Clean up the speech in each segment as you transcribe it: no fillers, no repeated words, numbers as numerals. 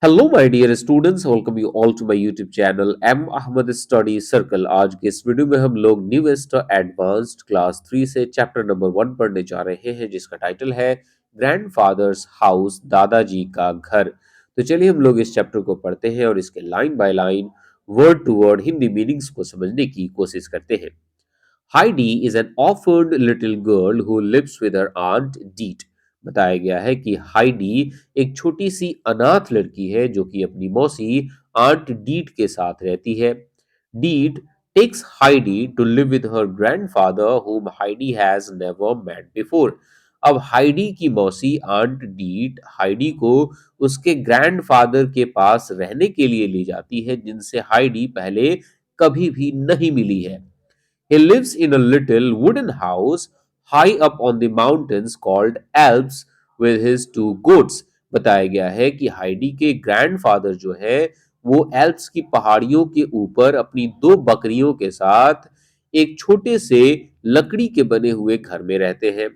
Hello my dear students, welcome you all to my YouTube channel M Ahmad study circle. आज के इस video में हम लोग न्यूएस्ट एडवांस्ड क्लास 3 से चैप्टर नंबर 1 पढ़ने जा रहे हैं, जिसका टाइटल है ग्रैंडफादर्स हाउस, दादाजी का घर। तो चलिए हम लोग इस चैप्टर को पढ़ते हैं और इसके line by line, word to word Hindi meanings को समझने की कोशिश करते हैं। Heidi is an orphaned little girl who lives with her aunt Deet। बताया गया है कि हाइडी एक छोटी सी अनाथ लड़की है जो कि अपनी मौसी आंट डीट के साथ रहती है। Dete takes Heidi to live with her grandfather whom Heidi has never met before. अब हाइडी की मौसी आंट डीट हाइडी को उसके ग्रैंडफादर के पास रहने के लिए ले जाती है, जिनसे हाइडी पहले कभी भी नहीं मिली है। He lives in a little wooden house high up on the mountains called Alps with his two goats। बताया गया है कि हाइडी के ग्रैंडफादर जो है वो एल्प्स की पहाड़ियों के ऊपर अपनी दो बकरियों के साथ एक छोटे से लकड़ी के बने हुए घर में रहते हैं।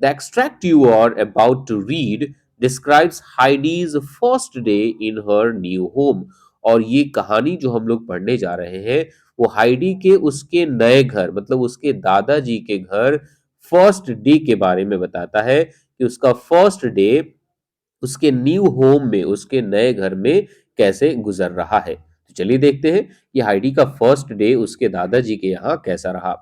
The extract you are about to read describes Heidi's first day in her new home। और ये कहानी जो हम लोग पढ़ने जा रहे हैं वो हाइडी के उसके नए घर, मतलब उसके दादाजी के घर फर्स्ट डे के बारे में बताता है कि उसका फर्स्ट डे उसके न्यू होम में, उसके नए घर में कैसे गुजर रहा है। तो चलिए देखते हैं कि हाइडी का फर्स्ट डे उसके दादाजी के यहाँ कैसा रहा।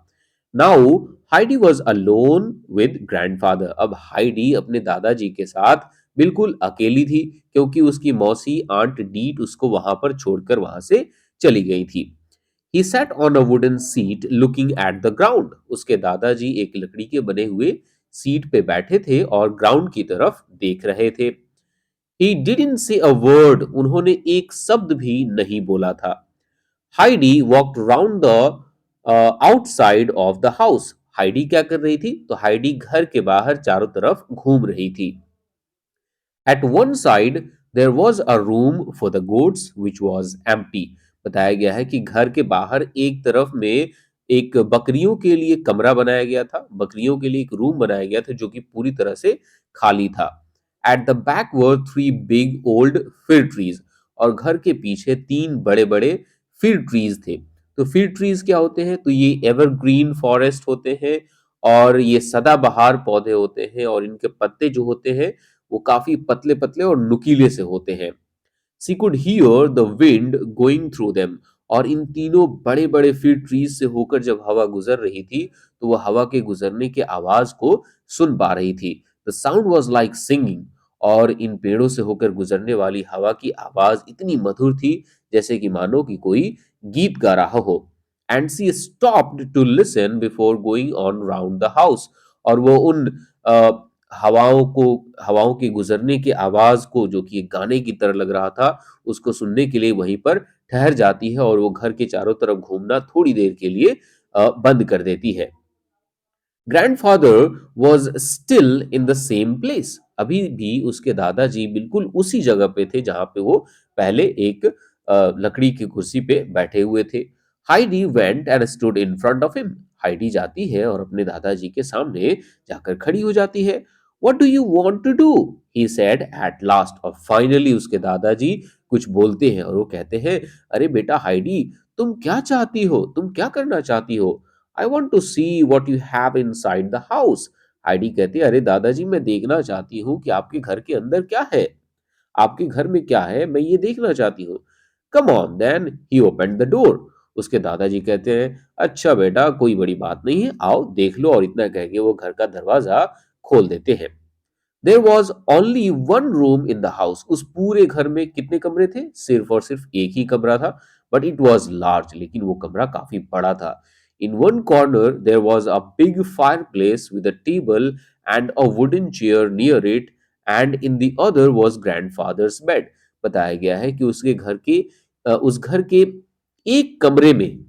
Now Heidi was alone with grandfather. अब हाइडी अपने दादाजी के साथ बिल्कुल अकेली थी, क्योंकि उसकी मौसी आंट डीट उसको वहां पर छोड़कर वहां से चली गई थी। He sat on a wooden seat looking at the ground। उसके दादाजी एक लकड़ी के बने हुए सीट पे बैठे थे और ग्राउंड की तरफ देख रहे थे। He didn't say a word। उन्होंने एक शब्द भी नहीं बोला था। Heidi walked round the outside of the house। Heidi क्या कर रही थी? तो हाइडी घर के बाहर चारों तरफ घूम रही थी। At one side there was a room for the goats which was empty। बताया गया है कि घर के बाहर एक तरफ में एक बकरियों के लिए कमरा बनाया गया था, बकरियों के लिए एक रूम बनाया गया था जो कि पूरी तरह से खाली था। At the back were three big old fir trees। और घर के पीछे तीन बड़े बड़े फिर ट्रीज थे। तो फिर ट्रीज क्या होते हैं? तो ये एवरग्रीन फॉरेस्ट होते हैं और ये सदाबहार पौधे होते हैं, और इनके पत्ते जो होते हैं वो काफी पतले पतले और नुकीले से होते हैं। She could hear the wind going through them. और इन तीनों बड़े बड़े फिर ट्रीज से होकर जब हवा गुजर रही थी तो वह हवा के गुजरने के आवाज को सुन पा रही थी। The sound was like singing. और इन पेड़ों से होकर गुजरने वाली हवा की आवाज इतनी मधुर थी जैसे कि मानो कि कोई गीत गा रहा हो। And she stopped to listen before going on round the house. और वो उन अ, हवाओं को, हवाओं के गुजरने की आवाज को, जो कि एक गाने की तरह लग रहा था, उसको सुनने के लिए वहीं पर ठहर जाती है और वो घर के चारों तरफ घूमना थोड़ी देर के लिए बंद कर देती है। Grandfather was still in the same place. अभी भी उसके दादाजी बिल्कुल उसी जगह पे थे जहां पे वो पहले एक लकड़ी की कुर्सी पे बैठे हुए थे। Heidi went and stood in front of him. Heidi जाती है और अपने दादाजी के सामने जाकर खड़ी हो जाती है। What do you want to do? He said at last. और फाइनली उसके दादाजी कुछ बोलते हैं और वो कहते हैं, अरे बेटा हाइडी, तुम क्या चाहती हो? तुम क्या करना चाहती हो? I want to see what you have inside the house. Heidi कहती है, अरे दादाजी, मैं देखना चाहती हूँ कि आपके घर के अंदर क्या है, आपके घर में क्या है, मैं ये देखना चाहती हूँ। Come on then. He open the door. उसके दादाजी कहते हैं, अच्छा बेटा, कोई बड़ी बात नहीं है, आओ देख लो। और इतना कह के वो घर का दरवाजा खोल देते हैं। There was only one room in the house. उस पूरे घर में कितने कमरे थे? सिर्फ और सिर्फ एक ही कमरा था। But it was large. लेकिन वो कमरा काफी बड़ा था। In one corner there was a big fireplace with a table and a wooden chair near it, and in the other was grandfather's bed. बताया गया है कि उसके घर के उस घर के एक कमरे में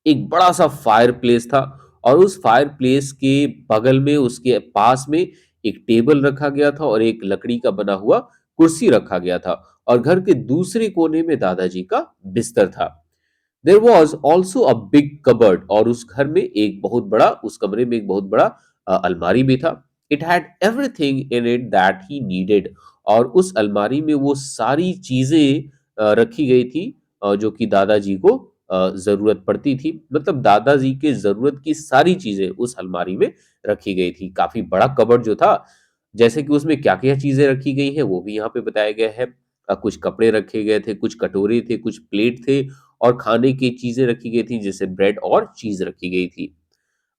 एक बड़ा सा फायर प्लेस था, और उस फायर प्लेस के बगल में, उसके पास में एक टेबल रखा गया था और एक लकड़ी का बना हुआ कुर्सी रखा गया था। और घर के दूसरे कोने में दादाजी का बिस्तर था। There was also a big cupboard. और उस घर में एक बहुत बड़ा, उस कमरे में एक बहुत बड़ा अलमारी भी था। It had everything in it that he needed. और उस अलमारी में वो सारी चीजें रखी गई थी जो कि दादाजी को जरूरत पड़ती थी। मतलब दादाजी के जरूरत की सारी चीजें उस अलमारी में रखी गई थी। काफी बड़ा कबर्ड जो था, जैसे कि उसमें क्या क्या चीजें रखी गई हैं वो भी यहाँ पे बताया गया है। कुछ कपड़े रखे गए थे, कुछ कटोरे थे, कुछ प्लेट थे और खाने की चीजें रखी गई थी, जैसे ब्रेड और चीज रखी गई थी।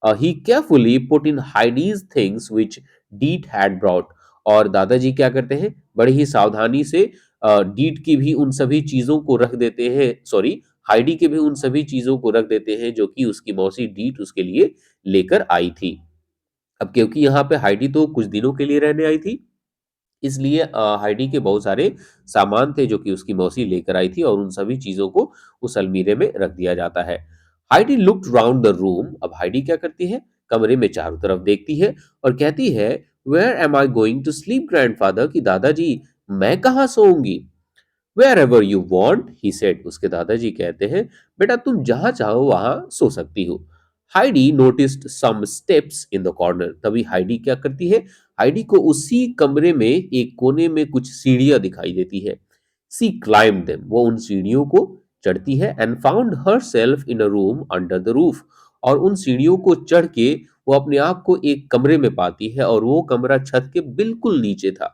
He carefully put in Heidi's things which Dete had brought. और दादाजी क्या करते हैं, बड़े ही सावधानी से डीट की भी उन सभी चीजों को रख देते हैं, सॉरी, हाइडी के भी उन सभी चीजों को रख देते हैं जो कि उसकी मौसी डीट उसके लिए लेकर आई थी। अब क्योंकि यहाँ पे हाइडी तो कुछ दिनों के लिए रहने आई थी, इसलिए हाइडी के बहुत सारे सामान थे जो कि उसकी मौसी लेकर आई थी और उन सभी चीजों को उस अलमीरे में रख दिया जाता है। Heidi looked round the room. अब हाइडी क्या करती है, कमरे में चारों तरफ देखती है और कहती है, where am I going to sleep grandfather, कि दादाजी मैं कहाँ सोऊंगी। Wherever you want, he said, उसके दादाजी कहते हैं, बेटा तुम जहां चाहो वहां सो सकती हो। Heidi noticed some steps in the corner. तभी हाइडी क्या करती है, हाइडी को उसी कमरे में एक कोने में कुछ सीढ़ियां दिखाई देती है। सी क्लाइम्ब देम, वो उन सीढ़ियों को चढ़ती है and found her self in a room under the roof. और उन सीढ़ियों को चढ़ के वो अपने आप को एक कमरे में पाती है और वो कमरा छत के बिल्कुल नीचे था।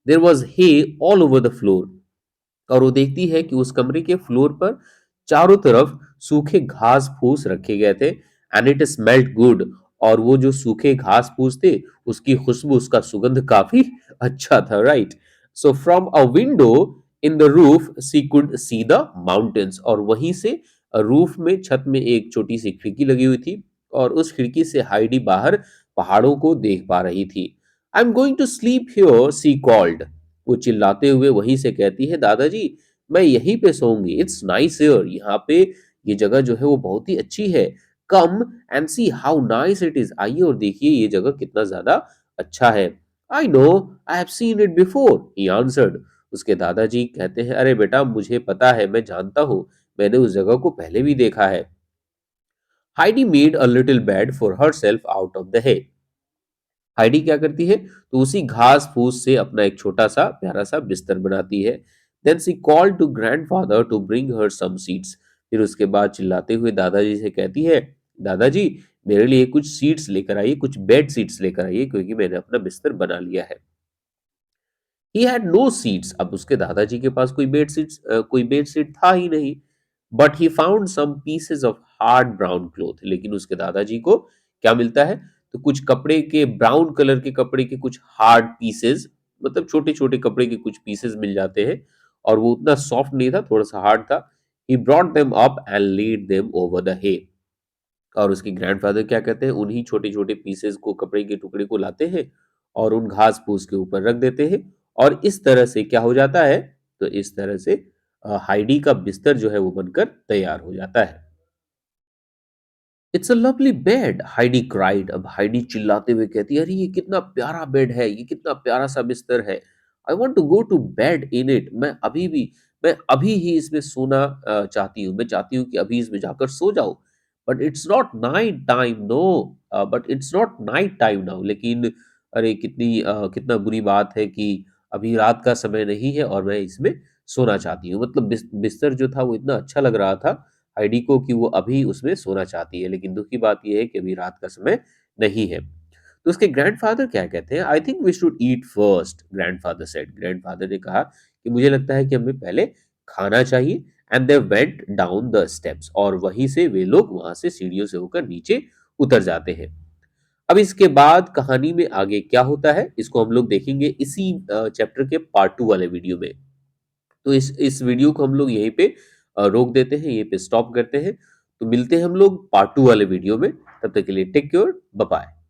There was hay all over the floor. और वो देखती है कि उस कमरे के फ्लोर पर चारों तरफ सूखे घास फूस रखे गए थे एंड इट स्मेल्ट गुड। और वो जो सूखे घास फूस थे उसकी खुशबू, उसका सुगंध काफी अच्छा था, right. So from a window in the roof she could see the mountains. और वहीं से रूफ में, छत में एक छोटी सी खिड़की लगी हुई थी और उस खिड़की से हाइडी बाहर पहाड़ों को देख पा रही थी। I am going to sleep here, she called. वो चिल्लाते हुए वहीं से कहती है, दादाजी मैं यहीं पे सोऊंगी, इट्स नाइस हियर, यहाँ पे ये जगह जो है वो बहुत ही अच्छी है। Come and see how nice it is, आइए और देखिए ये जगह कितना ज्यादा अच्छा है। I know, I have seen it before, he answered. उसके दादाजी कहते हैं, अरे बेटा मुझे पता है, मैं जानता हूँ, मैंने उस जगह को पहले भी देखा है। Heidi made a little bed for her self out of the hay। Heidi क्या करती है, तो उसी घास फूस से अपना एक छोटा सा प्यारा सा बिस्तर बनाती है। Then she called to grandfather to bring her some seeds. फिर उसके बाद चिल्लाते हुए दादाजी से कहती है, दादाजी मेरे लिए कुछ सीड्स लेकर आइए, कुछ बेड सीड्स लेकर आइए, क्योंकि मैंने अपना बिस्तर बना लिया है। He had no seeds. अब उसके दादाजी के पास कोई बेड शीट था ही नहीं। But he found some pieces of hard brown cloth. लेकिन उसके दादाजी को क्या मिलता है, तो कुछ कपड़े के, ब्राउन कलर के कपड़े के कुछ हार्ड पीसेस, मतलब छोटे छोटे कपड़े के कुछ पीसेस मिल जाते हैं और वो उतना सॉफ्ट नहीं था, थोड़ा सा हार्ड था। He brought them up and laid them over the hay। और उसके ग्रैंडफादर क्या कहते हैं, उन्हीं छोटे छोटे पीसेस को, कपड़े के टुकड़े को लाते हैं और उन घास फूस के ऊपर रख देते हैं। और इस तरह से क्या हो जाता है, तो इस तरह से हाइडी का बिस्तर जो है वो बनकर तैयार हो जाता है। It's a lovely bed, Heidi cried. अब हाइडी चिल्लाते हुए कहती है, अरे ये कितना प्यारा बेड है, ये कितना प्यारा सा बिस्तर है। I want to go to bed in it, मैं अभी ही इसमें सोना चाहती हूँ, मैं चाहती हूँ कि अभी इसमें जाकर सो जाऊं। But it's not night time, no, but it's not night time now. लेकिन अरे कितना बुरी बात है कि अभी रात का समय नहीं है और मैं इसमें सोना चाहती हूँ। मतलब बिस्तर जो था वो इतना अच्छा लग रहा था हाइडी को कि वो अभी उसमें सोना चाहती है, लेकिन दुख की बात यह है कि अभी रात का समय नहीं है। तो उसके ग्रैंडफादर क्या कहते हैं, I think we should eat first, grandfather said. Grandfather ने कहा कि मुझे लगता है कि हमें पहले खाना चाहिए। And they went down the steps. और वहीं से वे लोग वहां से सीढ़ियों से होकर नीचे उतर जाते हैं। अब इसके बाद कहानी में आगे क्या होता है इसको हम लोग देखेंगे इसी चैप्टर के पार्ट 2 वाले वीडियो में। तो इस वीडियो को हम लोग यहीं पे रोक देते हैं, यहीं पे स्टॉप करते हैं। तो मिलते हैं हम लोग पार्ट 2 वाले वीडियो में। तब तक के लिए टेक केयर, बाय बाय।